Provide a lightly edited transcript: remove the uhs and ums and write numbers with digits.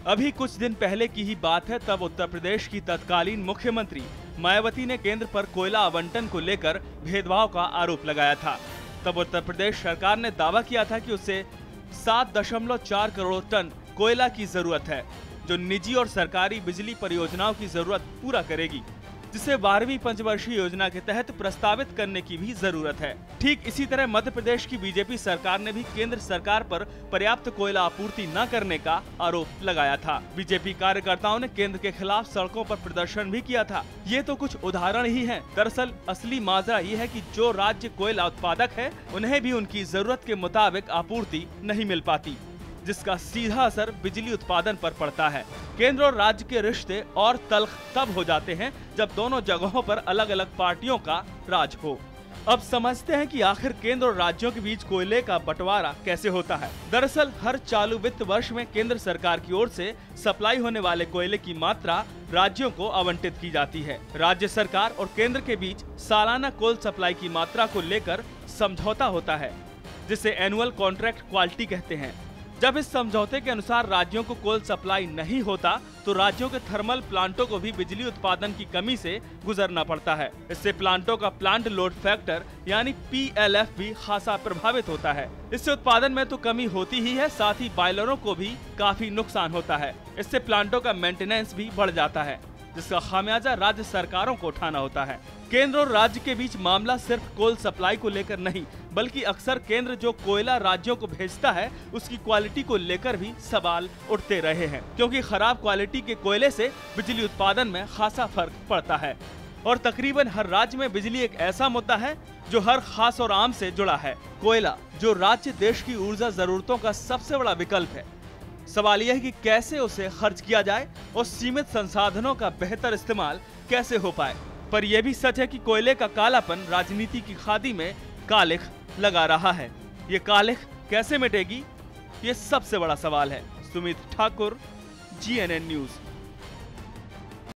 अभी कुछ दिन पहले की ही बात है, तब उत्तर प्रदेश की तत्कालीन मुख्यमंत्री मायावती ने केंद्र पर कोयला आवंटन को लेकर भेदभाव का आरोप लगाया था। तब उत्तर प्रदेश सरकार ने दावा किया था कि उसे 7.4 करोड़ टन कोयला की जरूरत है, जो निजी और सरकारी बिजली परियोजनाओं की जरूरत पूरा करेगी, जिसे 12वीं पंचवर्षीय योजना के तहत प्रस्तावित करने की भी जरूरत है। ठीक इसी तरह मध्य प्रदेश की बीजेपी सरकार ने भी केंद्र सरकार पर पर्याप्त कोयला आपूर्ति न करने का आरोप लगाया था। बीजेपी कार्यकर्ताओं ने केंद्र के खिलाफ सड़कों पर प्रदर्शन भी किया था। ये तो कुछ उदाहरण ही हैं। दरअसल असली माजरा ये है कि जो राज्य कोयला उत्पादक है, उन्हें भी उनकी जरूरत के मुताबिक आपूर्ति नहीं मिल पाती, जिसका सीधा असर बिजली उत्पादन पर पड़ता है। केंद्र और राज्य के रिश्ते और तल्ख तब हो जाते हैं जब दोनों जगहों पर अलग अलग पार्टियों का राज हो। अब समझते हैं कि आखिर केंद्र और राज्यों के बीच कोयले का बंटवारा कैसे होता है। दरअसल हर चालू वित्त वर्ष में केंद्र सरकार की ओर से सप्लाई होने वाले कोयले की मात्रा राज्यों को आवंटित की जाती है। राज्य सरकार और केंद्र के बीच सालाना कोल सप्लाई की मात्रा को लेकर समझौता होता है, जिसे एनुअल कॉन्ट्रैक्ट क्वालिटी कहते हैं। जब इस समझौते के अनुसार राज्यों को कोल सप्लाई नहीं होता, तो राज्यों के थर्मल प्लांटों को भी बिजली उत्पादन की कमी से गुजरना पड़ता है। इससे प्लांटों का प्लांट लोड फैक्टर यानी PLF भी खासा प्रभावित होता है। इससे उत्पादन में तो कमी होती ही है, साथ ही बॉयलरों को भी काफी नुकसान होता है। इससे प्लांटों का मेंटेनेंस भी बढ़ जाता है, जिसका खामियाजा राज्य सरकारों को उठाना होता है। केंद्र और राज्य के बीच मामला सिर्फ कोल सप्लाई को लेकर नहीं, बल्कि अक्सर केंद्र जो कोयला राज्यों को भेजता है, उसकी क्वालिटी को लेकर भी सवाल उठते रहे हैं, क्योंकि खराब क्वालिटी के कोयले से बिजली उत्पादन में खासा फर्क पड़ता है। और तकरीबन हर राज्य में बिजली एक ऐसा मुद्दा है जो हर खास और आम से जुड़ा है। कोयला जो राज्य देश की ऊर्जा जरूरतों का सबसे बड़ा विकल्प है। सवाल यह है कि कैसे उसे खर्च किया जाए और सीमित संसाधनों का बेहतर इस्तेमाल कैसे हो पाए। पर यह भी सच है कि कोयले का कालापन राजनीति की खादी में कालिख लगा रहा है। ये कालिख कैसे मिटेगी, ये सबसे बड़ा सवाल है। Sumit Thakur, GNN news.